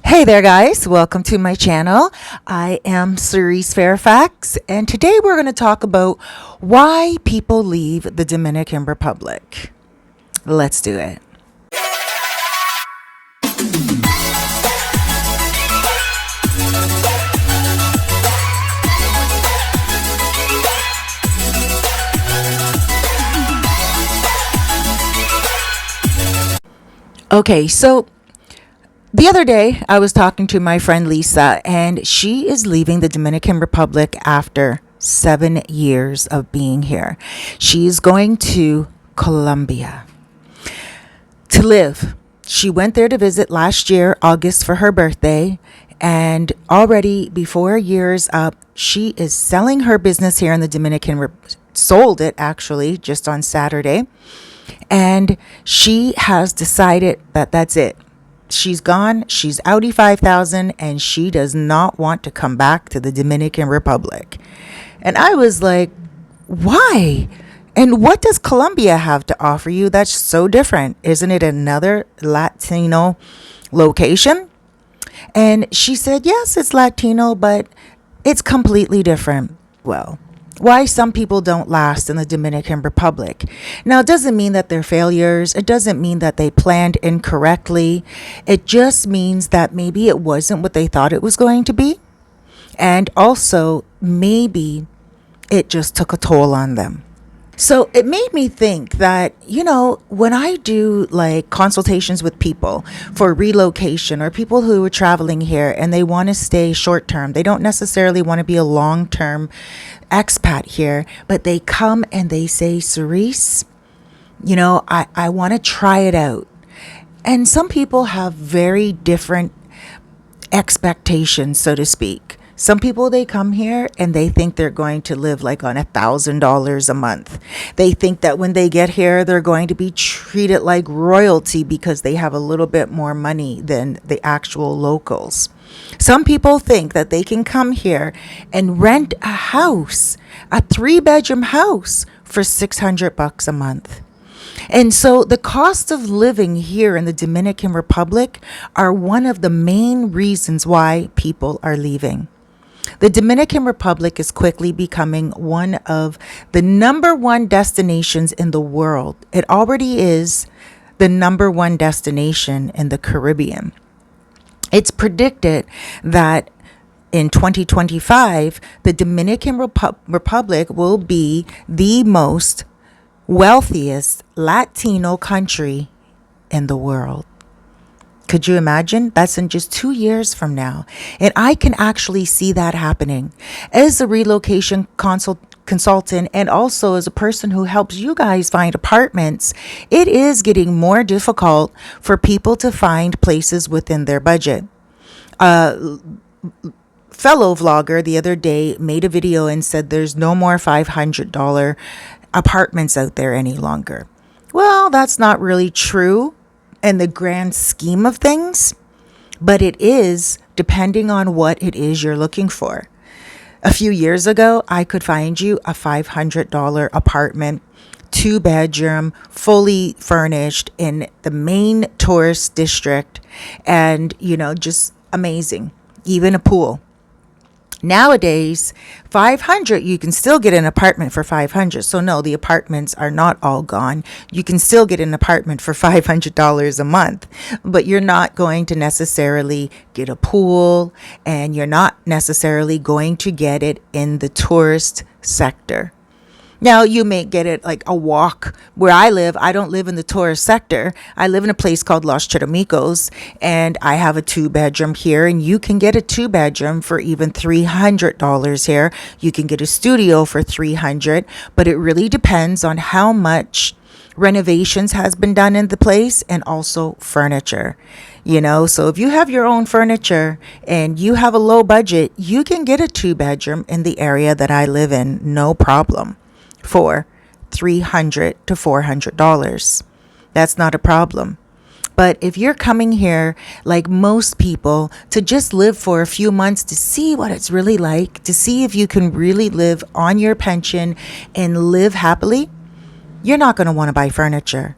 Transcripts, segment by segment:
Hey there, guys. Welcome to my channel. I am Cerise Fairfax, and today we're going to talk about why people leave the Dominican Republic. Let's do it. Okay, so the other day, I was talking to my friend Lisa, and she is leaving the Dominican Republic after 7 years of being here. She's going to Colombia to live. She went there to visit last year, August, for her birthday, and already before a year's up, she is selling her business here in the sold it actually just on Saturday, and she has decided that that's it. She's gone. She's Audi 5000 and she does not want to come back to the Dominican Republic. And I was like, why? And what does Colombia have to offer you that's so different? Isn't it another Latino location? And she said, yes, it's Latino, but it's completely different. Well, why some people don't last in the Dominican Republic. Now, it doesn't mean that they're failures. It doesn't mean that they planned incorrectly. It just means that maybe it wasn't what they thought it was going to be. And also, maybe it just took a toll on them. So it made me think that, when I do like consultations with people for relocation or people who are traveling here and they want to stay short term, they don't necessarily want to be a long term expat here, but they come and they say, Cerise, I want to try it out. And some people have very different expectations, so to speak. Some people, they come here and they think they're going to live like on $1,000 a month. They think that when they get here, they're going to be treated like royalty because they have a little bit more money than the actual locals. Some people think that they can come here and rent a house, a 3-bedroom house for $600 a month. And so the cost of living here in the Dominican Republic are one of the main reasons why people are leaving. The Dominican Republic is quickly becoming one of the number one destinations in the world. It already is the number one destination in the Caribbean. It's predicted that in 2025, the Dominican Republic will be the most wealthiest Latino country in the world. Could you imagine? That's in just 2 years from now. And I can actually see that happening. As a relocation consultant and also as a person who helps you guys find apartments, it is getting more difficult for people to find places within their budget. Fellow vlogger the other day made a video and said there's no more $500 apartments out there any longer. Well, that's not really true in the grand scheme of things, but it is depending on what it is you're looking for. A few years ago, I could find you a $500 apartment, 2-bedroom, fully furnished in the main tourist district, and just amazing. Even a pool. Nowadays, 500, you can still get an apartment for 500. So no, the apartments are not all gone. You can still get an apartment for $500 a month, but you're not going to necessarily get a pool, and you're not necessarily going to get it in the tourist sector. Now, you may get it like a walk. Where I live, I don't live in the tourist sector. I live in a place called Los Chiramicos, and I have a 2-bedroom here, and you can get a 2-bedroom for even $300 here. You can get a studio for $300, but it really depends on how much renovations has been done in the place and also furniture. So if you have your own furniture and you have a low budget, you can get a 2-bedroom in the area that I live in, no problem, for $300 to $400. That's not a problem. But if you're coming here, like most people, to just live for a few months to see what it's really like, to see if you can really live on your pension and live happily, you're not going to want to buy furniture.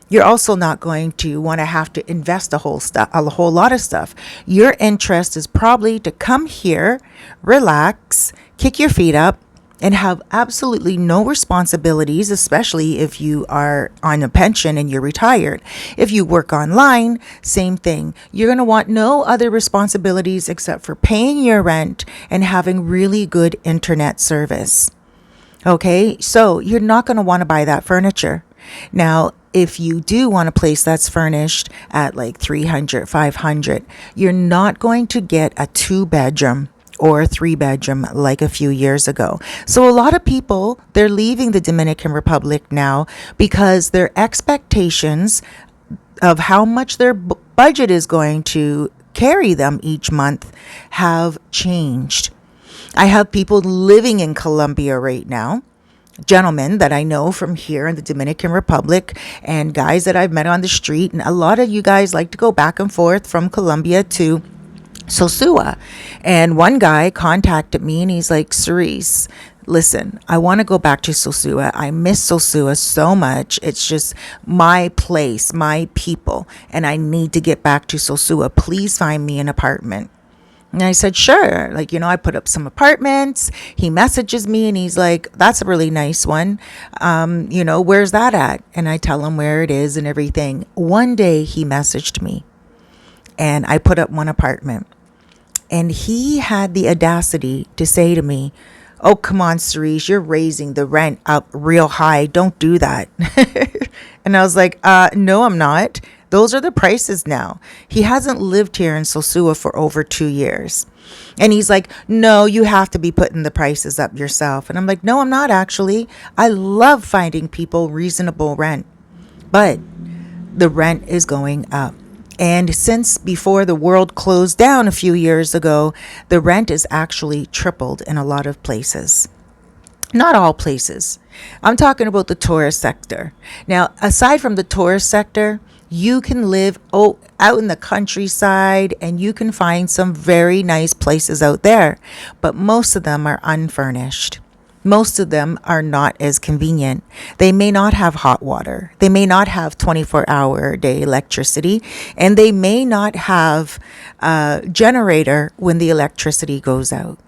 You're also not going to want to have to invest a whole lot of stuff. Your interest is probably to come here, relax, kick your feet up, and have absolutely no responsibilities, especially if you are on a pension and you're retired. If you work online, same thing. You're going to want no other responsibilities except for paying your rent and having really good internet service. Okay, so you're not going to want to buy that furniture. Now, if you do want a place that's furnished at like 300, 500, you're not going to get a 2-bedroom or a 3-bedroom like a few years ago. So a lot of people, they're leaving the Dominican Republic now because their expectations of how much their budget is going to carry them each month have changed. I have people living in Colombia right now, gentlemen that I know from here in the Dominican Republic, and guys that I've met on the street. And a lot of you guys like to go back and forth from Colombia to Sosua. And one guy contacted me and he's like, Cerise, listen, I want to go back to Sosua. I miss Sosua so much. It's just my place, my people, and I need to get back to Sosua. Please find me an apartment. And I said, sure. Like, I put up some apartments. He messages me and he's like, that's a really nice one. Where's that at? And I tell him where it is and everything. One day he messaged me and I put up one apartment. And he had the audacity to say to me, oh, come on, Cerise, you're raising the rent up real high. Don't do that. And I was like, no, I'm not. Those are the prices now. He hasn't lived here in Sosua for over 2 years. And he's like, no, you have to be putting the prices up yourself. And I'm like, no, I'm not actually. I love finding people reasonable rent. But the rent is going up. And since before the world closed down a few years ago, the rent is actually tripled in a lot of places. Not all places. I'm talking about the tourist sector. Now, aside from the tourist sector, you can live out in the countryside and you can find some very nice places out there. But most of them are unfurnished. Most of them are not as convenient. They may not have hot water. They may not have 24-hour-a-day electricity. And they may not have a generator when the electricity goes out.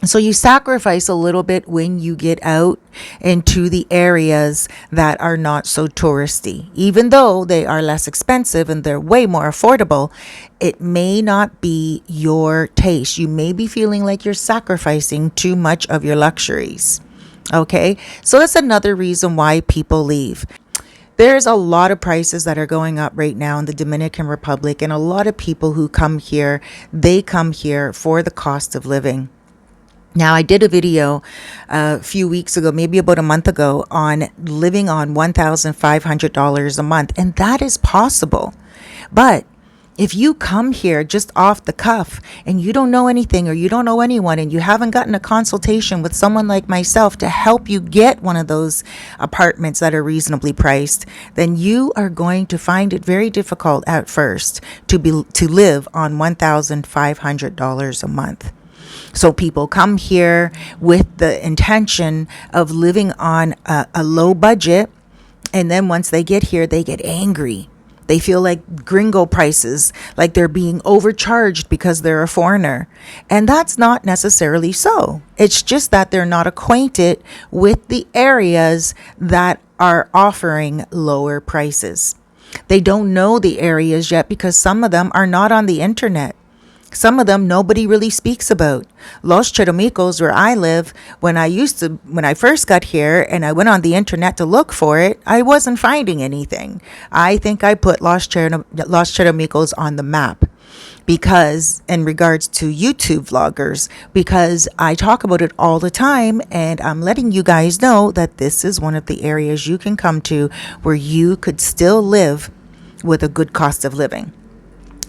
So you sacrifice a little bit when you get out into the areas that are not so touristy. Even though they are less expensive and they're way more affordable, it may not be your taste. You may be feeling like you're sacrificing too much of your luxuries. Okay, so that's another reason why people leave. There's a lot of prices that are going up right now in the Dominican Republic, and a lot of people who come here, they come here for the cost of living. Now, I did a video a few weeks ago, maybe about a month ago, on living on $1,500 a month. And that is possible. But if you come here just off the cuff and you don't know anything or you don't know anyone and you haven't gotten a consultation with someone like myself to help you get one of those apartments that are reasonably priced, then you are going to find it very difficult at first to live on $1,500 a month. So people come here with the intention of living on a low budget. And then once they get here, they get angry. They feel like gringo prices, like they're being overcharged because they're a foreigner. And that's not necessarily so. It's just that they're not acquainted with the areas that are offering lower prices. They don't know the areas yet because some of them are not on the internet. Some of them nobody really speaks about. Los Cheromicos, where I live, when I first got here and I went on the internet to look for it, I wasn't finding anything. I think I put Los Cheromicos on the map because, in regards to YouTube vloggers, because I talk about it all the time, and I'm letting you guys know that this is one of the areas you can come to where you could still live with a good cost of living.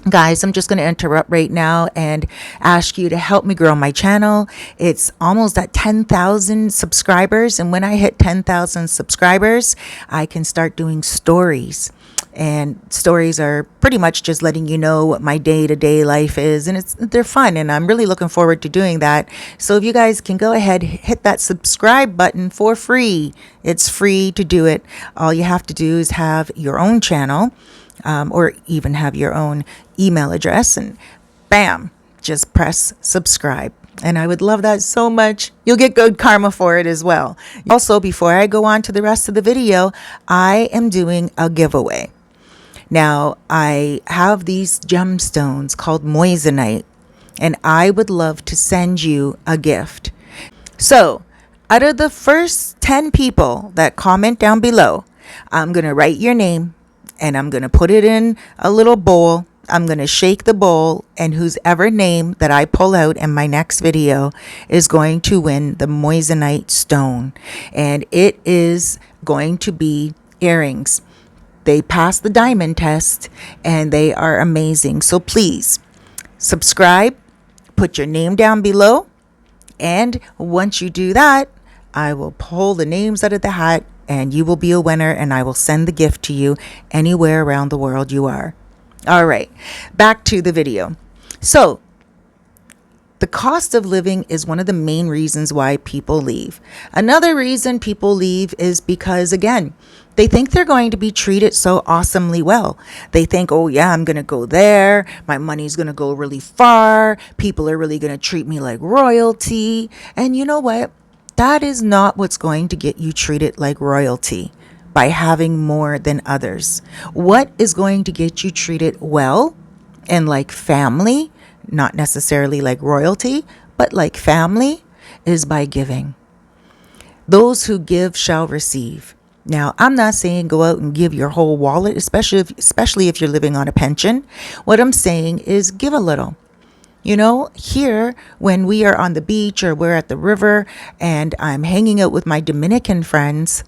Guys, I'm just going to interrupt right now and ask you to help me grow my channel. It's almost at 10,000 subscribers. And when I hit 10,000 subscribers, I can start doing stories. and stories are pretty much just letting you know what my day-to-day life is, and they're fun, and I'm really looking forward to doing that. So if you guys can go ahead, hit that subscribe button for free. It's free to do it. All you have to do is have your own channel, or even have your own email address, and bam, just press subscribe. And I would love that so much. You'll get good karma for it as well. Also, before I go on to the rest of the video, I am doing a giveaway. Now, I have these gemstones called moissanite, and I would love to send you a gift. So, out of the first 10 people that comment down below, I'm going to write your name, and I'm going to put it in a little bowl. I'm going to shake the bowl, and whose ever name that I pull out in my next video is going to win the moissanite stone. And it is going to be earrings. They pass the diamond test, and they are amazing. So please subscribe, put your name down below, and once you do that, I will pull the names out of the hat, and you will be a winner, and I will send the gift to you anywhere around the world you are. All right, back to the video. So, the cost of living is one of the main reasons why people leave. Another reason people leave is because, again, they think they're going to be treated so awesomely well. They think, oh yeah, I'm going to go there. My money's going to go really far. People are really going to treat me like royalty. And you know what? That is not what's going to get you treated like royalty by having more than others. What is going to get you treated well and like family, not necessarily like royalty, but like family, is by giving. Those who give shall receive. Now, I'm not saying go out and give your whole wallet, especially if you're living on a pension. What I'm saying is give a little. You know, here, when we are on the beach or we're at the river and I'm hanging out with my Dominican friends,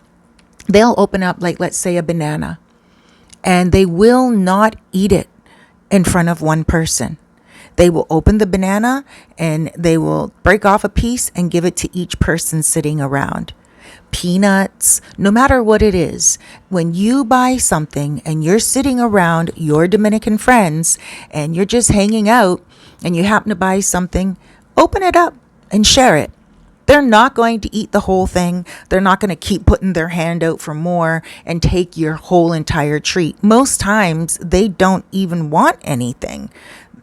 they'll open up, like, let's say a banana, and they will not eat it in front of one person. They will open the banana and they will break off a piece and give it to each person sitting around. Peanuts, no matter what it is, when you buy something and you're sitting around your Dominican friends and you're just hanging out and you happen to buy something, open it up and share it. They're not going to eat the whole thing. They're not going to keep putting their hand out for more and take your whole entire treat. Most times they don't even want anything.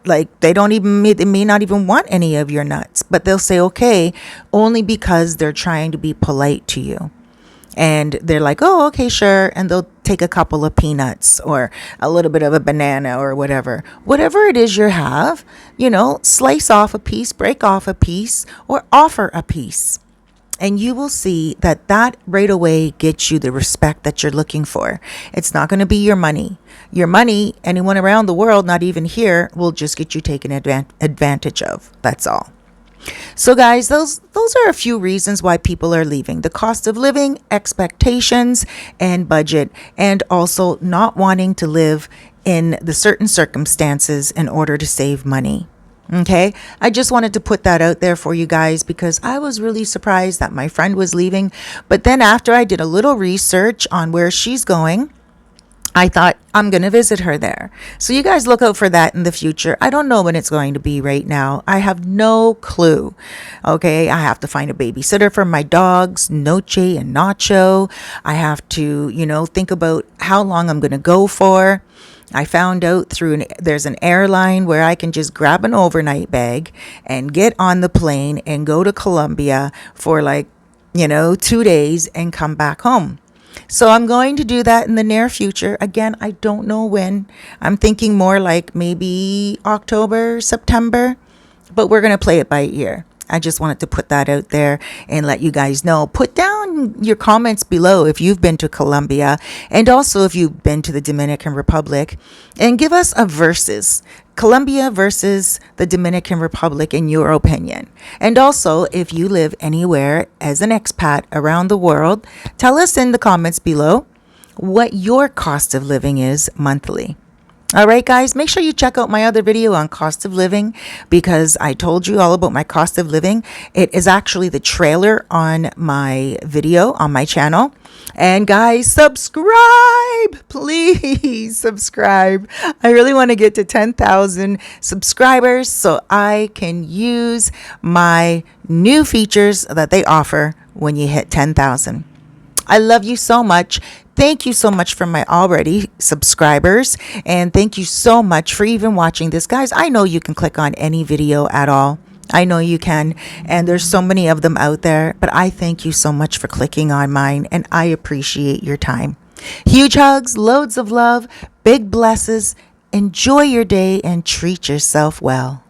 Like they may not even want any of your nuts, but they'll say, okay, only because they're trying to be polite to you. And they're like, oh, okay, sure. And they'll take a couple of peanuts or a little bit of a banana or whatever. Whatever it is you have, you know, slice off a piece, break off a piece, or offer a piece. And you will see that that right away gets you the respect that you're looking for. It's not going to be your money. Your money, anyone around the world, not even here, will just get you taken advantage of. That's all. So guys, those are a few reasons why people are leaving. The cost of living, expectations, and budget, and also not wanting to live in the certain circumstances in order to save money. Okay, I just wanted to put that out there for you guys because I was really surprised that my friend was leaving. But then after I did a little research on where she's going, I thought I'm going to visit her there. So you guys look out for that in the future. I don't know when it's going to be right now. I have no clue. Okay, I have to find a babysitter for my dogs, Noche and Nacho. I have to, think about how long I'm going to go for. I found out there's an airline where I can just grab an overnight bag and get on the plane and go to Colombia for 2 days and come back home. So I'm going to do that in the near future. Again, I don't know when. I'm thinking more like maybe October, September, but we're going to play it by ear. I just wanted to put that out there and let you guys know. Put down your comments below if you've been to Colombia and also if you've been to the Dominican Republic, and give us a versus. Colombia versus the Dominican Republic in your opinion. And also, if you live anywhere as an expat around the world, tell us in the comments below what your cost of living is monthly. All right, guys, make sure you check out my other video on cost of living because I told you all about my cost of living. It is actually the trailer on my video on my channel. And guys, subscribe, please subscribe. I really want to get to 10,000 subscribers so I can use my new features that they offer when you hit 10,000. I love you so much. Thank you so much for my already subscribers. And thank you so much for even watching this. Guys, I know you can click on any video at all. I know you can. And there's so many of them out there. But I thank you so much for clicking on mine. And I appreciate your time. Huge hugs, loads of love, big blesses. Enjoy your day and treat yourself well.